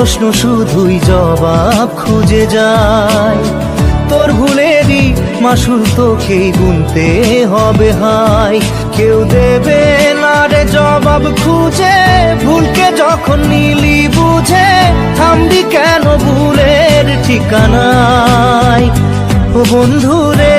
প্রশ্ন শুধুই জবাব খুঁজে যায়। তোর ভুলেরই মাসুল তোকেই গুনতে হবে হাই। কেউ দেবে না রে জবাব খুঁজে, ভুলকে যখন নিলি বুঝে থামবি কেন ভুলের ঠিকানায়। ও বন্ধু রে